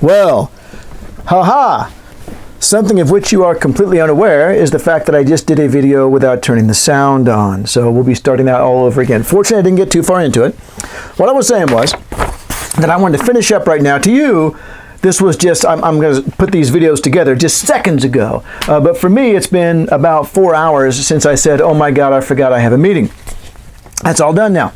Well, haha! Something of which you are completely unaware is the fact that I just did a video without turning the sound on. So we'll be starting that all over again. Fortunately, I didn't get too far into it. What I was saying was that I wanted to finish up right now. To you, this was just, I'm going to put these videos together just seconds ago. But for me, it's been about 4 hours since I said, oh my God, I forgot I have a meeting. That's all done now.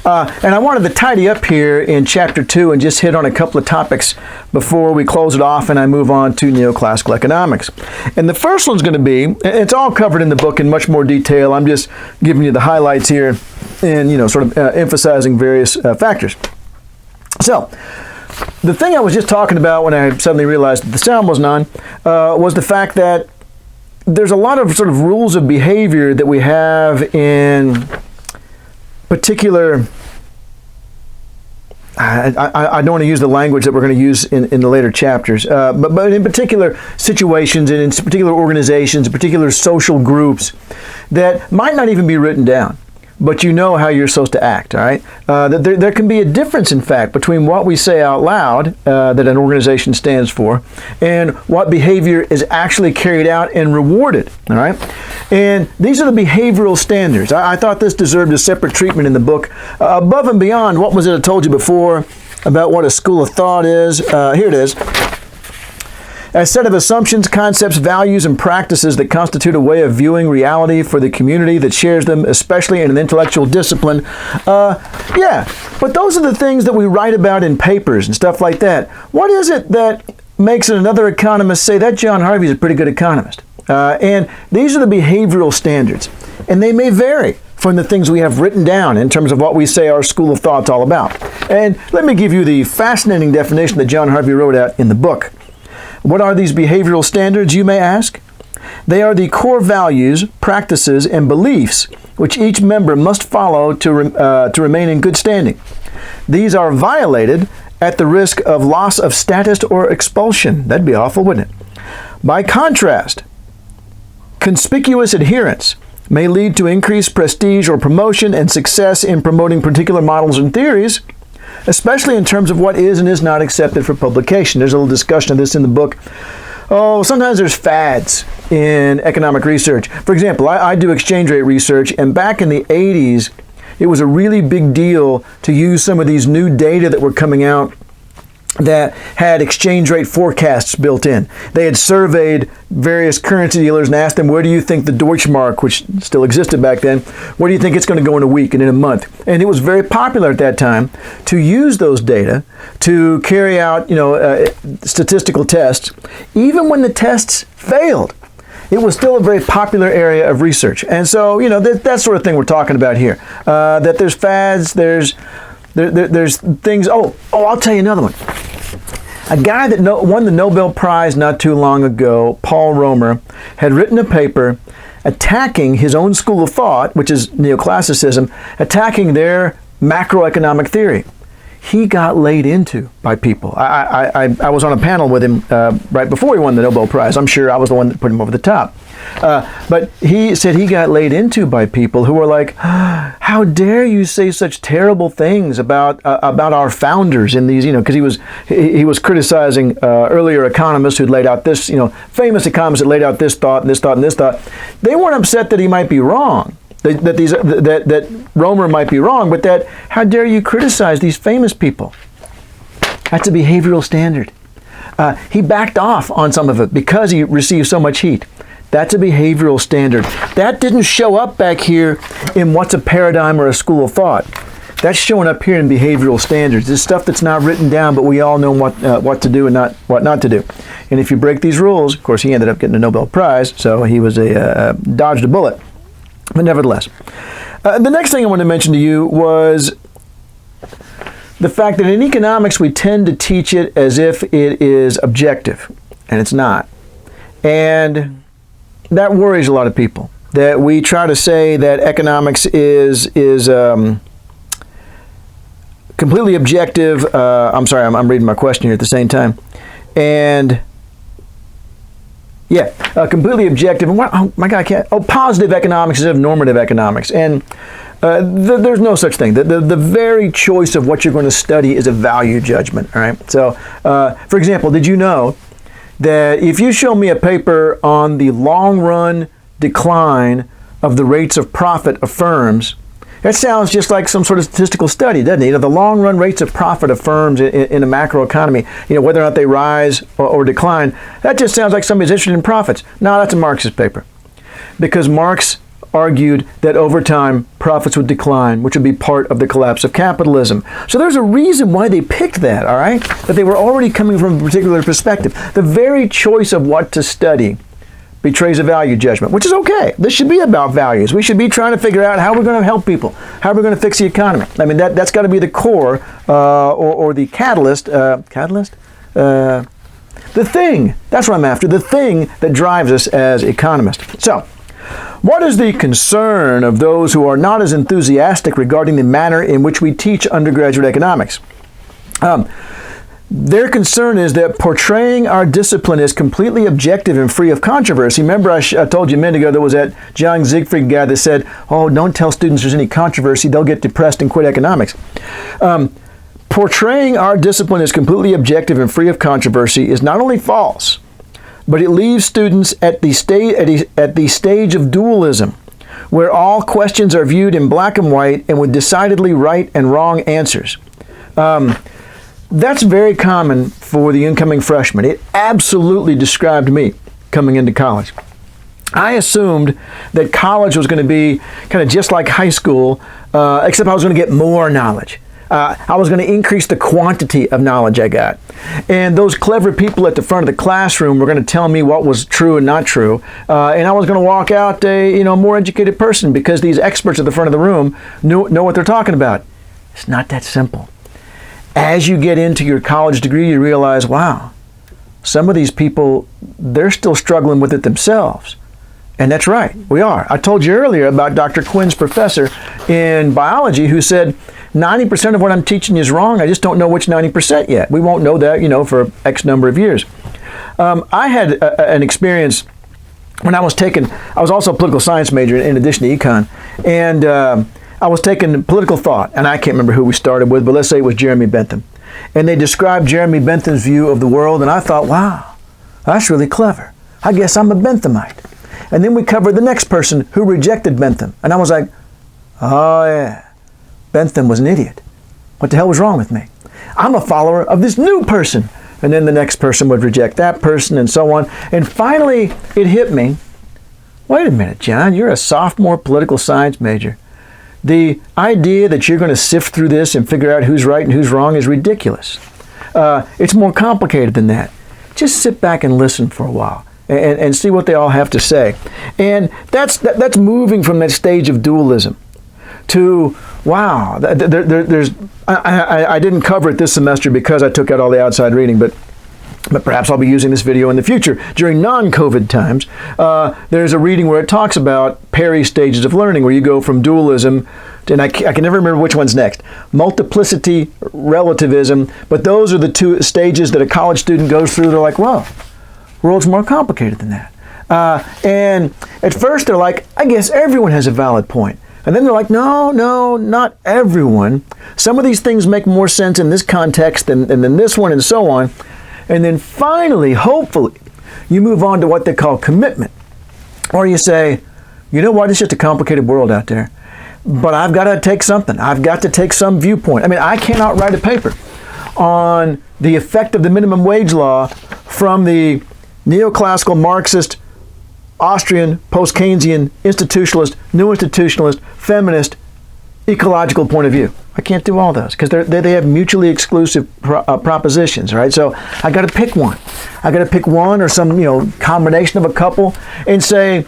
And I wanted to tidy up here in Chapter 2 and just hit on a couple of topics before we close it off and I move on to neoclassical economics. And the first one's going to be, it's all covered in the book in much more detail. I'm just giving you the highlights here and, sort of emphasizing various factors. So, the thing I was just talking about when I suddenly realized that the sound wasn't on was the fact that there's a lot of sort of rules of behavior that we have in particular, I don't want to use the language that we're going to use in the later chapters, but in particular situations and in particular organizations, particular social groups that might not even be written down, but you know how you're supposed to act, all right? There can be a difference, in fact, between what we say out loud that an organization stands for and what behavior is actually carried out and rewarded, all right? And these are the behavioral standards. I thought this deserved a separate treatment in the book, above and beyond what was it I told you before about what a school of thought is. Here it is. A set of assumptions, concepts, values, and practices that constitute a way of viewing reality for the community that shares them, especially in an intellectual discipline. Yeah, but those are the things that we write about in papers and stuff like that. What is it that makes another economist say that John Harvey's a pretty good economist? And these are the behavioral standards, and they may vary from the things we have written down in terms of what we say our school of thought's all about. And let me give you the fascinating definition that John Harvey wrote out in the book. What are these behavioral standards, you may ask? They are the core values, practices, and beliefs which each member must follow to remain in good standing. These are violated at the risk of loss of status or expulsion. That'd be awful, wouldn't it? By contrast, conspicuous adherence may lead to increased prestige or promotion and success in promoting particular models and theories, especially in terms of what is and is not accepted for publication. There's a little discussion of this in the book. Oh, sometimes there's fads in economic research. For example, I do exchange rate research, and back in the 80s, it was a really big deal to use some of these new data that were coming out that had exchange rate forecasts built in. They had surveyed various currency dealers and asked them, where do you think the Deutschmark, which still existed back then, where do you think it's going to go in a week and in a month? And it was very popular at that time to use those data to carry out, statistical tests. Even when the tests failed, it was still a very popular area of research. And so, that sort of thing we're talking about here. That there's fads, there's things. Oh, I'll tell you another one. A guy that won the Nobel Prize not too long ago, Paul Romer, had written a paper attacking his own school of thought, which is neoclassicism, attacking their macroeconomic theory. He got laid into by people. I was on a panel with him right before he won the Nobel Prize. I'm sure I was the one that put him over the top. But he said he got laid into by people who were like, how dare you say such terrible things about our founders in these, because he was criticizing earlier economists who'd laid out this, famous economists that laid out this thought and this thought and this thought. They weren't upset that he might be wrong. That Romer might be wrong, but that how dare you criticize these famous people? That's a behavioral standard. He backed off on some of it because he received so much heat. That's a behavioral standard. That didn't show up back here in what's a paradigm or a school of thought. That's showing up here in behavioral standards. This stuff that's not written down, but we all know what to do and what not to do. And if you break these rules, of course, he ended up getting a Nobel Prize, so he was dodged a bullet. But nevertheless, the next thing I want to mention to you was the fact that in economics we tend to teach it as if it is objective, and it's not. And that worries a lot of people, that we try to say that economics is completely objective. I'm sorry, I'm reading my question here at the same time. And completely objective. And what, oh my God, I can't. Oh, positive economics instead of normative economics. And There's no such thing. The very choice of what you're going to study is a value judgment. All right. So, for example, did you know that if you show me a paper on the long run decline of the rates of profit of firms, that sounds just like some sort of statistical study, doesn't it? The long run rates of profit of firms in a macro economy, whether or not they rise or decline, that just sounds like somebody's interested in profits. No, that's a Marxist paper. Because Marx argued that over time profits would decline, which would be part of the collapse of capitalism. So there's a reason why they picked that, all right? That they were already coming from a particular perspective. The very choice of what to study betrays a value judgment, which is okay. This should be about values. We should be trying to figure out how we're going to help people, how we're going to fix the economy. I mean, that's got to be the core or the catalyst. The thing. That's what I'm after. The thing that drives us as economists. So, what is the concern of those who are not as enthusiastic regarding the manner in which we teach undergraduate economics? Their concern is that portraying our discipline as completely objective and free of controversy. Remember, I told you a minute ago there was that John Siegfried guy that said, oh, don't tell students there's any controversy, they'll get depressed and quit economics. Portraying our discipline as completely objective and free of controversy is not only false, but it leaves students at the stage of dualism, where all questions are viewed in black and white and with decidedly right and wrong answers. That's very common for the incoming freshman. It absolutely described me coming into college. I assumed that college was going to be kind of just like high school, except I was going to get more knowledge. I was going to increase the quantity of knowledge I got. And those clever people at the front of the classroom were going to tell me what was true and not true. And I was going to walk out a more educated person because these experts at the front of the room know what they're talking about. It's not that simple. As you get into your college degree, you realize, wow, some of these people, they're still struggling with it themselves. And that's right, we are. I told you earlier about Dr. Quinn's professor in biology who said, 90% of what I'm teaching is wrong. I just don't know which 90% yet. We won't know that, for X number of years. I had an experience when I was also a political science major in addition to Econ. And I was taking political thought, and I can't remember who we started with, but let's say it was Jeremy Bentham. And they described Jeremy Bentham's view of the world, and I thought, wow, that's really clever. I guess I'm a Benthamite. And then we covered the next person who rejected Bentham. And I was like, oh yeah, Bentham was an idiot. What the hell was wrong with me? I'm a follower of this new person. And then the next person would reject that person and so on. And finally, it hit me. Wait a minute, John, you're a sophomore political science major. The idea that you're going to sift through this and figure out who's right and who's wrong is ridiculous. It's more complicated than that. Just sit back and listen for a while and see what they all have to say. And that's moving from that stage of dualism to, wow, I didn't cover it this semester because I took out all the outside reading, but perhaps I'll be using this video in the future. During non-COVID times, there's a reading where it talks about Perry's stages of learning, where you go from dualism, and I can never remember which one's next, multiplicity, relativism, but those are the two stages that a college student goes through. They're like, whoa, the world's more complicated than that. And at first they're like, I guess everyone has a valid point. And then they're like, no, not everyone. Some of these things make more sense in this context than this one, and so on. And then finally, hopefully, you move on to what they call commitment. Or you say, you know what, it's just a complicated world out there. But I've got to take something. I've got to take some viewpoint. I mean, I cannot write a paper on the effect of the minimum wage law from the neoclassical Marxist, Austrian, post-Keynesian, institutionalist, new institutionalist, feminist, ecological point of view. I can't do all those because they have mutually exclusive propositions, right? So I got to pick one. I got to pick one or some combination of a couple and say,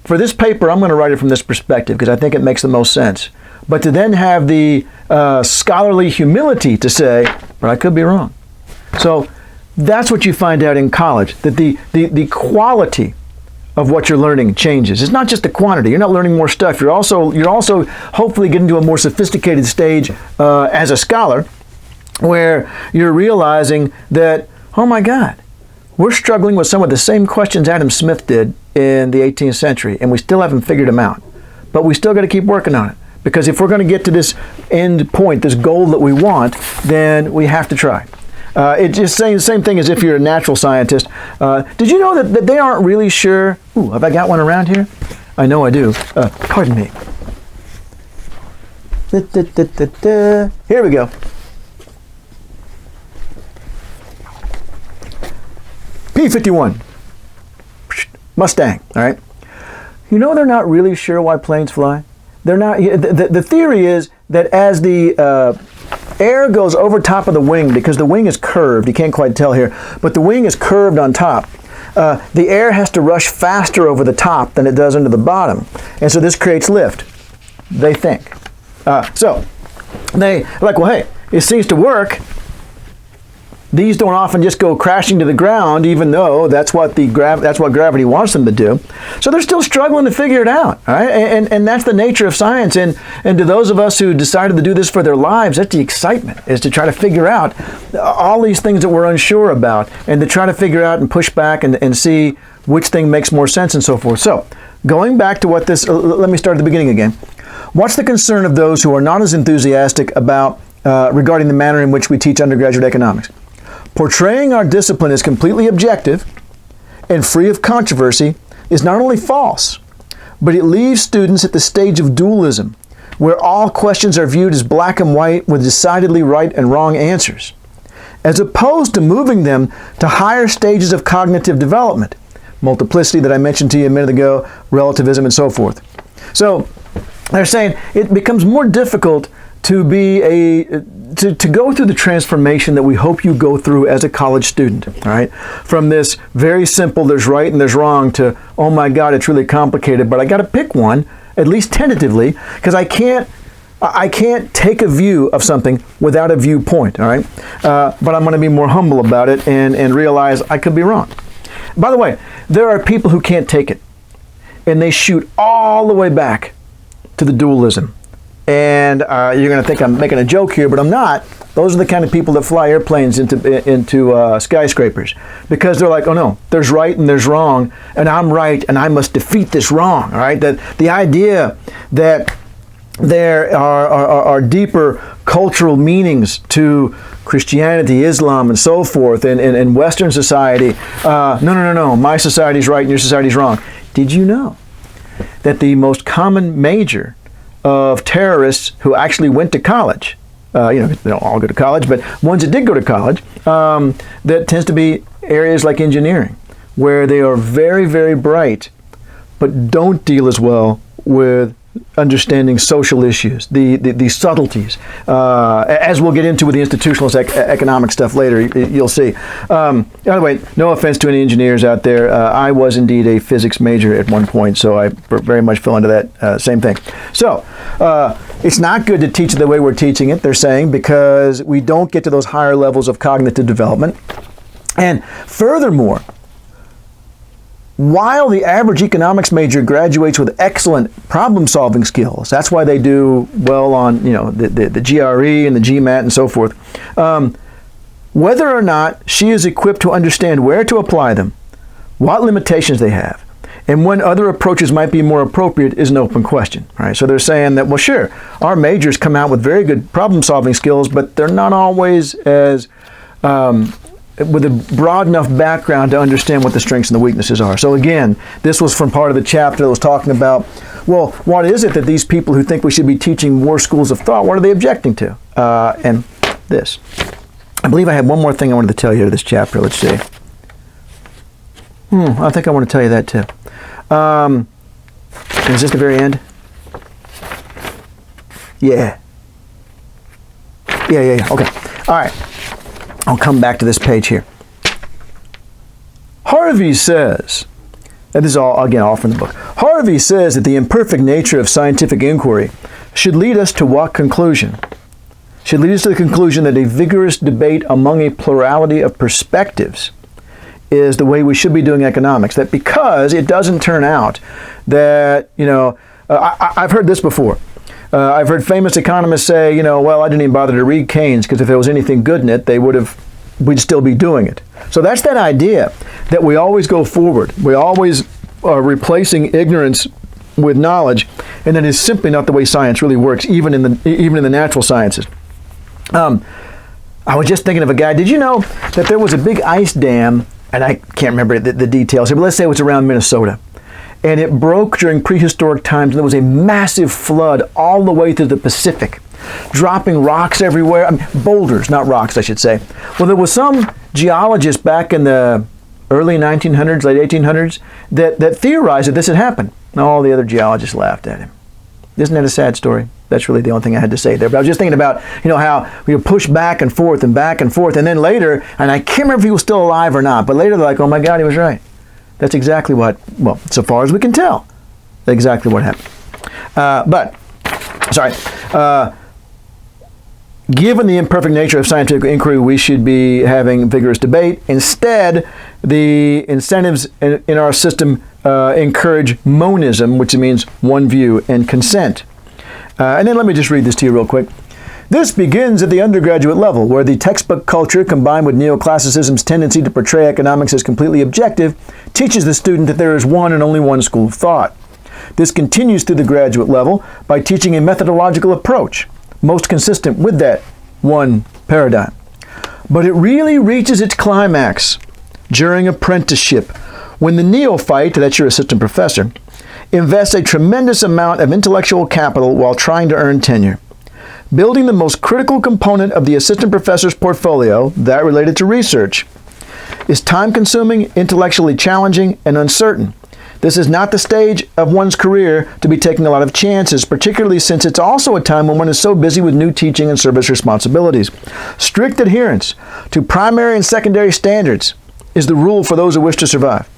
for this paper, I'm going to write it from this perspective because I think it makes the most sense. But to then have the scholarly humility to say, but I could be wrong. So that's what you find out in college, that the quality of what you're learning changes. It's not just the quantity. You're not learning more stuff. You're also hopefully getting to a more sophisticated stage as a scholar where you're realizing that, oh my God, we're struggling with some of the same questions Adam Smith did in the 18th century, and we still haven't figured them out. But we still got to keep working on it Because if we're going to get to this end point, this goal that we want, then we have to try. It's just saying the same thing as if you're a natural scientist. Did you know that they aren't really sure? Ooh, have I got one around here? I know I do. Pardon me. Here we go. P-51. Mustang, all right? You know they're not really sure why planes fly? They're not. The theory is that as the air goes over top of the wing, because the wing is curved, you can't quite tell here, but the wing is curved on top, the air has to rush faster over the top than it does into the bottom. And so this creates lift, they think. So they like, well, hey, it seems to work. These don't often just go crashing to the ground, even though that's what gravity wants them to do. So they're still struggling to figure it out, all right? And that's the nature of science. And to those of us who decided to do this for their lives, that's the excitement, is to try to figure out all these things that we're unsure about, and to try to figure out and push back and see which thing makes more sense and so forth. So going back to what this, let me start at the beginning again. What's the concern of those who are not as enthusiastic about regarding the manner in which we teach undergraduate economics? Portraying our discipline as completely objective and free of controversy is not only false, but it leaves students at the stage of dualism, where all questions are viewed as black and white with decidedly right and wrong answers, as opposed to moving them to higher stages of cognitive development, multiplicity that I mentioned to you a minute ago, relativism, and so forth. So they're saying it becomes more difficult to go through the transformation that we hope you go through as a college student, all right? From this very simple, there's right and there's wrong, to, oh my God, it's really complicated, but I got to pick one, at least tentatively, because I can't take a view of something without a viewpoint, all right? But I'm going to be more humble about it and realize I could be wrong. By the way, there are people who can't take it, and they shoot all the way back to the dualism. And you're going to think I'm making a joke here, but I'm not. Those are the kind of people that fly airplanes into skyscrapers, because they're like, oh no, there's right and there's wrong, and I'm right and I must defeat this wrong. All right, that the idea that there are deeper cultural meanings to Christianity, Islam, and so forth, in Western society. No, my society's right and your society's wrong. Did you know that the most common major of terrorists who actually went to college, they don't all go to college, but ones that did go to college, that tends to be areas like engineering, where they are very, very bright, but don't deal as well with understanding social issues, the subtleties, as we'll get into with the institutionalist economic stuff later, you'll see. By the way, no offense to any engineers out there. I was indeed a physics major at one point, so I very much fell into that same thing. So, it's not good to teach it the way we're teaching it, they're saying, because we don't get to those higher levels of cognitive development. And furthermore, while the average economics major graduates with excellent problem-solving skills, that's why they do well on the GRE and the GMAT and so forth, whether or not she is equipped to understand where to apply them, what limitations they have, and when other approaches might be more appropriate is an open question. Right? So they're saying that, well, sure, our majors come out with very good problem-solving skills, but they're not always as with a broad enough background to understand what the strengths and the weaknesses are. So again, this was from part of the chapter that was talking about, well, what is it that these people who think we should be teaching more schools of thought, what are they objecting to? And this. I believe I had one more thing I wanted to tell you to this chapter. Let's see. I think I want to tell you that too. Is this the very end? Yeah. Yeah. Okay. All right. I'll come back to this page here. Harvey says, and this is all from the book. Harvey says that the imperfect nature of scientific inquiry should lead us to what conclusion? Should lead us to the conclusion that a vigorous debate among a plurality of perspectives is the way we should be doing economics. That because it doesn't turn out that, I've heard this before. I've heard famous economists say, well, I didn't even bother to read Keynes because if there was anything good in it, we'd still be doing it. So that's that idea that we always go forward. We always are replacing ignorance with knowledge. And that is simply not the way science really works, even in the natural sciences. I was just thinking of a guy. Did you know that there was a big ice dam, and I can't remember the details here, but let's say it was around Minnesota, and it broke during prehistoric times, and there was a massive flood all the way to the Pacific, dropping rocks everywhere. I mean, boulders, not rocks, I should say. Well, there was some geologist back in the early 1900s, late 1800s, that theorized that this had happened. And all the other geologists laughed at him. Isn't that a sad story? That's really the only thing I had to say there. But I was just thinking about, how we push back and forth, and then later, and I can't remember if he was still alive or not, but later they're like, oh my God, he was right. That's exactly what, well, so far as we can tell, exactly what happened. Given the imperfect nature of scientific inquiry, we should be having vigorous debate. Instead, the incentives in our system encourage monism, which means one view, and consent. And then let me just read this to you real quick. This begins at the undergraduate level, where the textbook culture, combined with neoclassicism's tendency to portray economics as completely objective, teaches the student that there is one and only one school of thought. This continues through the graduate level by teaching a methodological approach, most consistent with that one paradigm. But it really reaches its climax during apprenticeship, when the neophyte, that's your assistant professor, invests a tremendous amount of intellectual capital while trying to earn tenure. Building the most critical component of the assistant professor's portfolio, that related to research, is time-consuming, intellectually challenging, and uncertain. This is not the stage of one's career to be taking a lot of chances, particularly since it's also a time when one is so busy with new teaching and service responsibilities. Strict adherence to primary and secondary standards is the rule for those who wish to survive.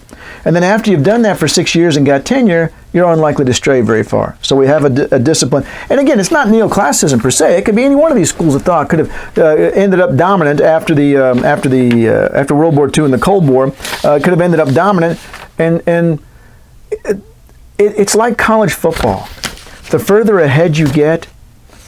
And then after you've done that for 6 years and got tenure, you're unlikely to stray very far. So we have a discipline. And again, it's not neoclassicism per se. It could be any one of these schools of thought. Could have ended up dominant after World War II and the Cold War. Could have ended up dominant. And it's like college football. The further ahead you get,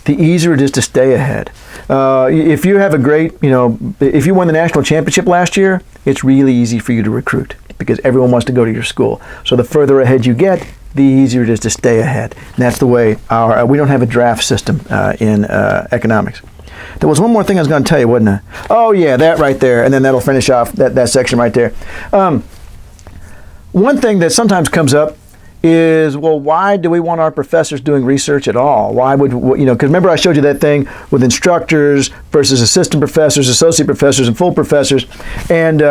the easier it is to stay ahead. If you have a great, if you won the national championship last year, it's really easy for you to recruit because everyone wants to go to your school. So the further ahead you get, the easier it is to stay ahead. And that's the way we don't have a draft system in economics. There was one more thing I was going to tell you, wasn't there? Oh yeah, that right there. And then that'll finish off that section right there. One thing that sometimes comes up is, well, why do we want our professors doing research at all? Why would, because remember I showed you that thing with instructors versus assistant professors, associate professors, and full professors, and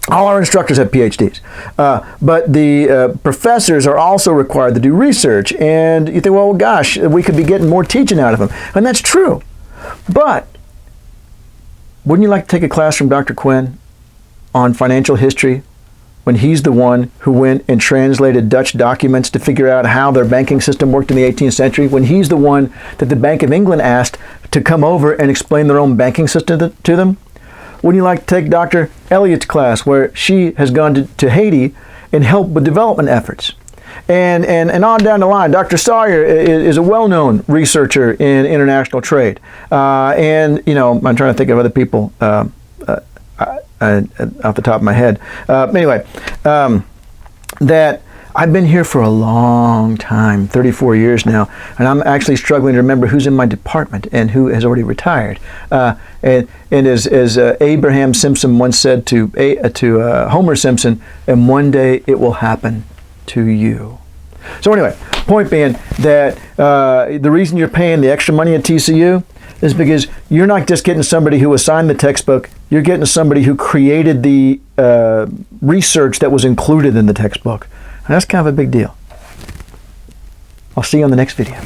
all our instructors have PhDs. But the professors are also required to do research, and you think, well, gosh, we could be getting more teaching out of them. And that's true. But wouldn't you like to take a class from Dr. Quinn on financial history, when he's the one who went and translated Dutch documents to figure out how their banking system worked in the 18th century, when he's the one that the Bank of England asked to come over and explain their own banking system to them? Wouldn't you like to take Dr. Elliott's class, where she has gone to Haiti and helped with development efforts? And on down the line, Dr. Sawyer is a well-known researcher in international trade. And, I'm trying to think of other people off the top of my head. Anyway, that I've been here for a long time, 34 years now, and I'm actually struggling to remember who's in my department and who has already retired. And as Abraham Simpson once said to Homer Simpson, and one day it will happen to you. So anyway, point being that the reason you're paying the extra money at TCU is because you're not just getting somebody who assigned the textbook, you're getting somebody who created the research that was included in the textbook. And that's kind of a big deal. I'll see you on the next video.